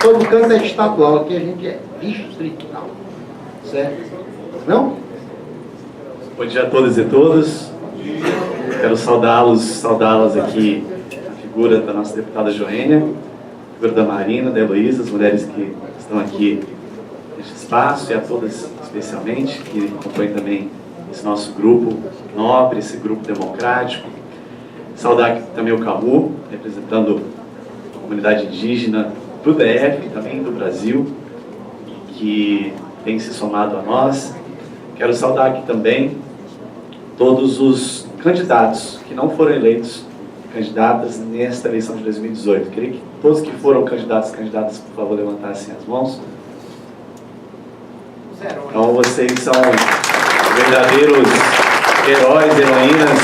todo canto é estadual, aqui a gente é distrital. Certo? Não? Bom dia a todas e todos. Quero saudá-las aqui, a figura da nossa deputada Joênia, a figura da Marina, da Heloísa, as mulheres que estão aqui neste espaço, e a todas especialmente, que acompanham também esse nosso grupo nobre, esse grupo democrático. Saudar aqui também o Camu, representando a comunidade indígena do DF, também do Brasil, que tem se somado a nós. Quero saudar aqui também todos os candidatos que não foram eleitos candidatas nesta eleição de 2018. Queria que todos que foram candidatas, por favor, levantassem as mãos. Então, vocês são verdadeiros heróis, heroínas,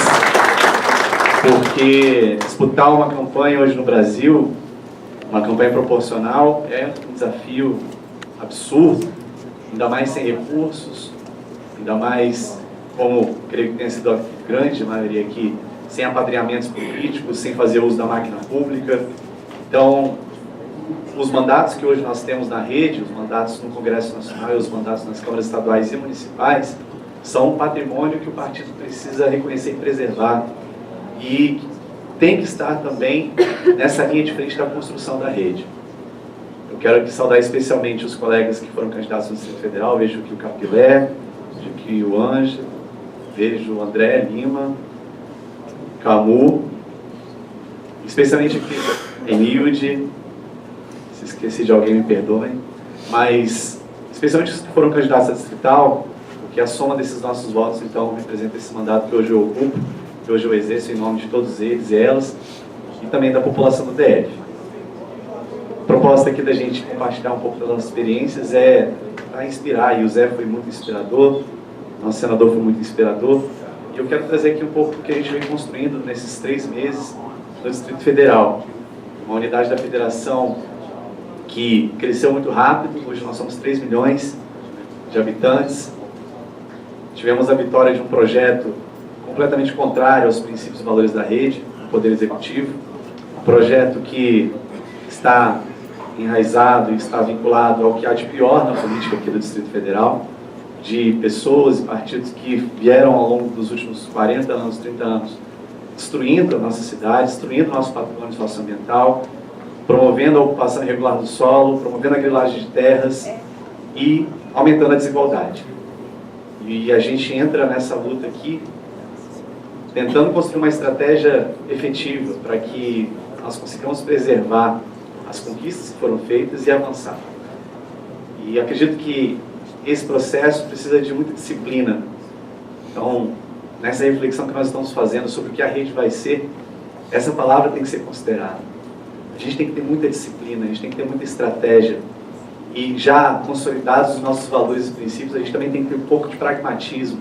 porque disputar uma campanha hoje no Brasil, uma campanha proporcional, é um desafio absurdo, ainda mais sem recursos, ainda mais, como creio que tenha sido a grande maioria aqui, sem apadrinhamentos políticos, sem fazer uso da máquina pública. Então, os mandatos que hoje nós temos na rede, os mandatos no Congresso Nacional e os mandatos nas câmaras estaduais e municipais, são um patrimônio que o partido precisa reconhecer e preservar. E tem que estar também nessa linha de frente da construção da rede. Eu quero aqui saudar especialmente os colegas que foram candidatos no Distrito Federal. Vejo aqui o Capilé, vejo aqui o Ângelo, vejo o André Lima, Camu, especialmente aqui Emilde. Se esqueci de alguém, me perdoem. Mas, especialmente os que foram candidatos a distrital, porque a soma desses nossos votos, então, representa esse mandato que hoje eu ocupo, que hoje eu exerço em nome de todos eles e elas, e também da população do DF. A proposta aqui da gente compartilhar um pouco das nossas experiências é para inspirar, e o Zé foi muito inspirador, nosso senador foi muito inspirador, e eu quero trazer aqui um pouco do que a gente vem construindo nesses 3 meses no Distrito Federal. Uma unidade da federação que cresceu muito rápido, hoje nós somos 3 milhões de habitantes. Tivemos a vitória de um projeto completamente contrário aos princípios e valores da rede, do Poder Executivo, um projeto que está enraizado e está vinculado ao que há de pior na política aqui do Distrito Federal, de pessoas e partidos que vieram ao longo dos últimos 40 anos, 30 anos, destruindo a nossa cidade, destruindo o nosso patrimônio socioambiental, promovendo a ocupação irregular do solo, promovendo a grilagem de terras e aumentando a desigualdade. E a gente entra nessa luta aqui tentando construir uma estratégia efetiva para que nós consigamos preservar as conquistas que foram feitas e avançar. E acredito que esse processo precisa de muita disciplina. Então, nessa reflexão que nós estamos fazendo sobre o que a rede vai ser, essa palavra tem que ser considerada. A gente tem que ter muita disciplina, a gente tem que ter muita estratégia. E já consolidados os nossos valores e princípios, a gente também tem que ter um pouco de pragmatismo.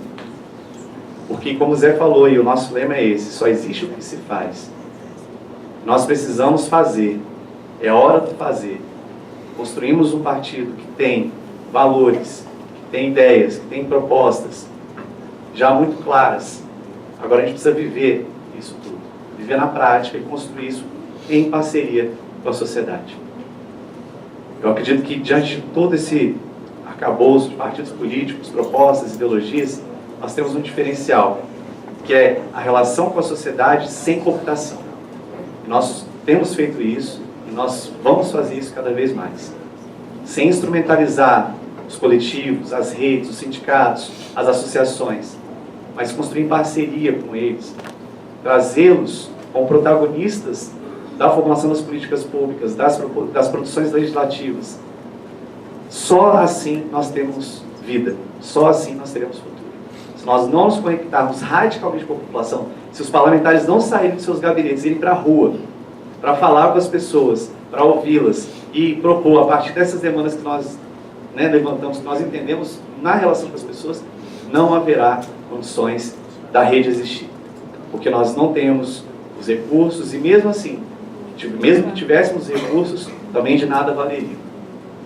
Porque, como o Zé falou, e o nosso lema é esse, só existe o que se faz. Nós precisamos fazer, é hora de fazer. Construímos um partido que tem valores, que tem ideias, que tem propostas já muito claras. Agora a gente precisa viver isso tudo, viver na prática e construir isso em parceria com a sociedade. Eu acredito que diante de todo esse arcabouço de partidos políticos, propostas, ideologias, nós temos um diferencial, que é a relação com a sociedade sem cooptação. Nós temos feito isso e nós vamos fazer isso cada vez mais. Sem instrumentalizar os coletivos, as redes, os sindicatos, as associações, mas construir em parceria com eles, trazê-los como protagonistas da formação das políticas públicas, das produções legislativas. Só assim nós temos vida, só assim nós teremos futuro. Se nós não nos conectarmos radicalmente com a população, se os parlamentares não saírem dos seus gabinetes, irem para a rua, para falar com as pessoas, para ouvi-las e propor, a partir dessas demandas que nós levantamos, que nós entendemos na relação com as pessoas, não haverá condições da rede existir. Porque nós não temos os recursos e mesmo assim, mesmo que tivéssemos recursos, também de nada valeria.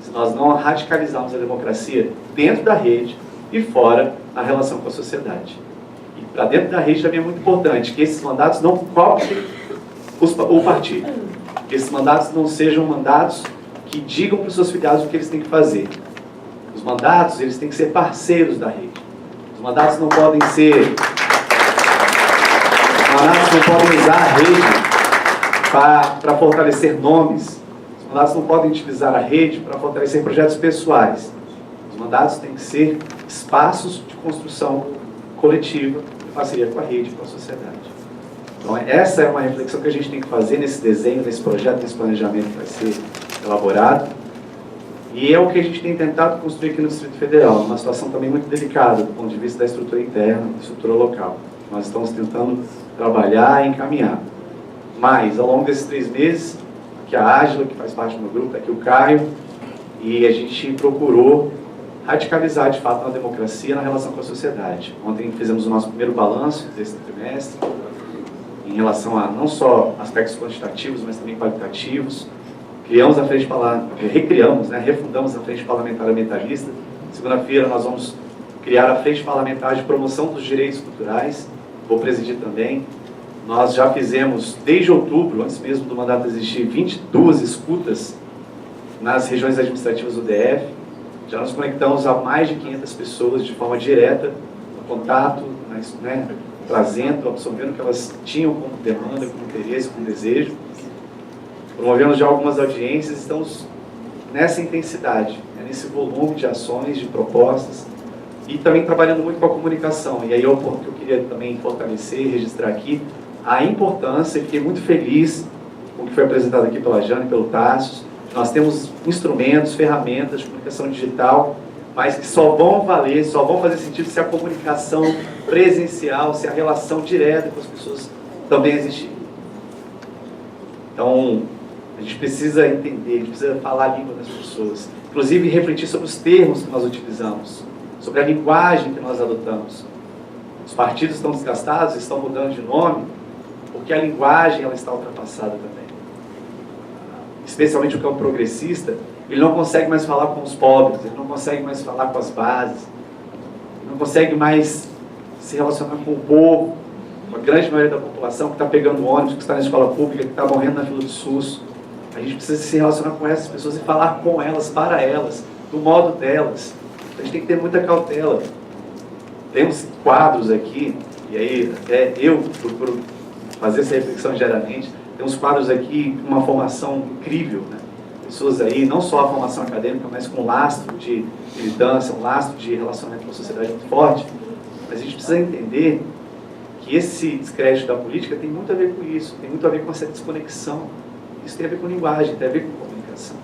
Se nós não radicalizarmos a democracia dentro da rede e fora na relação com a sociedade. E para dentro da rede também é muito importante que esses mandatos não cooptem o partido. Que esses mandatos não sejam mandatos que digam para os seus filiados o que eles têm que fazer. Os mandatos, eles têm que ser parceiros da rede. Os mandatos não podem ser... Os mandatos não podem usar a rede para fortalecer nomes. Os mandatos não podem utilizar a rede para fortalecer projetos pessoais. Os mandatos têm que ser espaços de construção coletiva, em parceria com a rede, com a sociedade. Então, essa é uma reflexão que a gente tem que fazer nesse desenho, nesse projeto, nesse planejamento que vai ser elaborado. E é o que a gente tem tentado construir aqui no Distrito Federal, uma situação também muito delicada do ponto de vista da estrutura interna, da estrutura local. Nós estamos tentando trabalhar e encaminhar. Mas, ao longo desses 3 meses, aqui a Ágila, que faz parte do meu grupo, aqui o Caio, e a gente procurou radicalizar, de fato, a democracia na relação com a sociedade. Ontem fizemos o nosso primeiro balanço desse trimestre, em relação a não só aspectos quantitativos, mas também qualitativos. Criamos a frente recriamos, refundamos a frente parlamentar ambientalista. Segunda-feira nós vamos criar a frente parlamentar de promoção dos direitos culturais. Vou presidir também. Nós já fizemos, desde outubro, antes mesmo do mandato existir, 22 escutas nas regiões administrativas do DF. Já nos conectamos a mais de 500 pessoas de forma direta, no contato, trazendo, absorvendo o que elas tinham como demanda, como interesse, como desejo. Promovemos já algumas audiências, estamos nessa intensidade, nesse volume de ações, de propostas, e também trabalhando muito com a comunicação. E aí é o ponto que eu queria também fortalecer e registrar aqui, a importância, fiquei muito feliz com o que foi apresentado aqui pela Jane e pelo Tarso. Nós temos instrumentos, ferramentas de comunicação digital, mas que só vão valer, só vão fazer sentido se a comunicação presencial, se a relação direta com as pessoas também existir. Então, a gente precisa entender, a gente precisa falar a língua das pessoas, inclusive refletir sobre os termos que nós utilizamos, sobre a linguagem que nós adotamos. Os partidos estão desgastados, estão mudando de nome, porque a linguagem ela está ultrapassada também. Especialmente o campo progressista, ele não consegue mais falar com os pobres, ele não consegue mais falar com as bases, ele não consegue mais se relacionar com o povo, com a grande maioria da população que está pegando ônibus, que está na escola pública, que está morrendo na fila do SUS. A gente precisa se relacionar com essas pessoas e falar com elas, para elas, do modo delas. A gente tem que ter muita cautela. Temos quadros aqui, e aí até eu procuro fazer essa reflexão diariamente, temos quadros aqui com uma formação incrível, pessoas aí, não só a formação acadêmica, mas com um lastro de militância, um lastro de relacionamento com a sociedade muito forte. Mas a gente precisa entender que esse descrédito da política tem muito a ver com isso, tem muito a ver com essa desconexão. Isso tem a ver com linguagem, tem a ver com comunicação.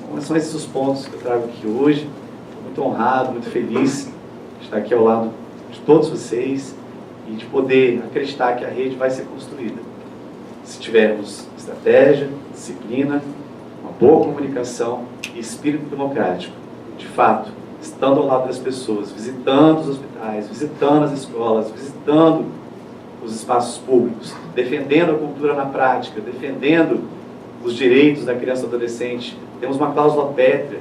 Então, são esses os pontos que eu trago aqui hoje. Estou muito honrado, muito feliz de estar aqui ao lado de todos vocês e de poder acreditar que a rede vai ser construída. Se tivermos estratégia, disciplina, uma boa comunicação e espírito democrático. De fato, estando ao lado das pessoas, visitando os hospitais, visitando as escolas, visitando os espaços públicos, defendendo a cultura na prática, defendendo os direitos da criança e do adolescente. Temos uma cláusula pétrea,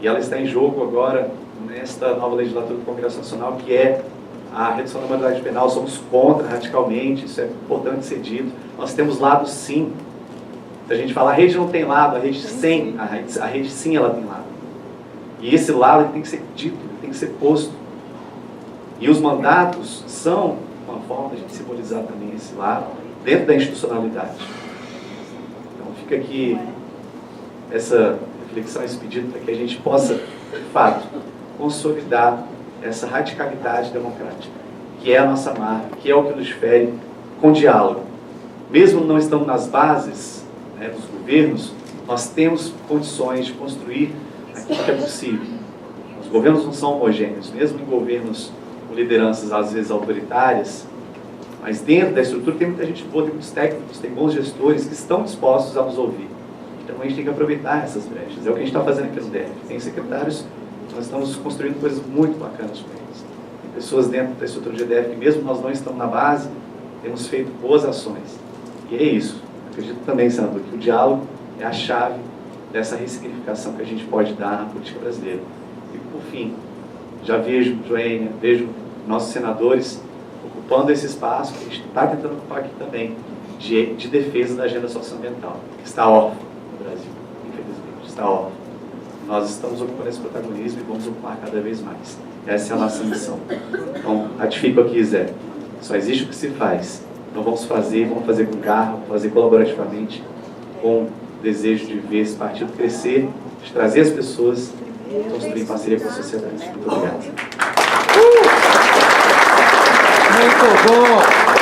e ela está em jogo agora, nesta nova legislatura do Congresso Nacional, que é a redução da maioridade penal. Somos contra radicalmente, isso é importante ser dito. Nós temos lado sim. Se a gente fala, a rede não tem lado, a rede sim, a rede sim ela tem lado. E esse lado ele tem que ser dito, ele tem que ser posto. E os mandatos são uma forma de a gente simbolizar também esse lado dentro da institucionalidade. Então fica aqui essa reflexão, esse pedido para que a gente possa, de fato, consolidar essa radicalidade democrática, que é a nossa marca, que é o que nos difere, com diálogo. Mesmo não estando nas bases dos governos, nós temos condições de construir aquilo que é possível. Os governos não são homogêneos, mesmo em governos com lideranças às vezes autoritárias, mas dentro da estrutura tem muita gente boa, tem muitos técnicos, tem bons gestores que estão dispostos a nos ouvir. Então a gente tem que aproveitar essas brechas. É o que a gente está fazendo aqui no DF. Tem secretários, nós estamos construindo coisas muito bacanas com eles. Tem pessoas dentro da estrutura de DF que, mesmo nós não estamos na base, temos feito boas ações. E é isso. Acredito também, senador, que o diálogo é a chave dessa ressignificação que a gente pode dar na política brasileira. E, por fim, já vejo, Joênia, vejo nossos senadores ocupando esse espaço que a gente está tentando ocupar aqui também, de defesa da agenda socioambiental, que está órfã no Brasil, infelizmente. está órfão. Nós estamos ocupando esse protagonismo e vamos ocupar cada vez mais. Essa é a nossa missão. Então, ratifico aqui, Zé. Só existe o que se faz. Então vamos fazer com garra, vamos fazer colaborativamente, com desejo de ver esse partido crescer, de trazer as pessoas e construir em parceria com a sociedade. Muito obrigado. Muito bom!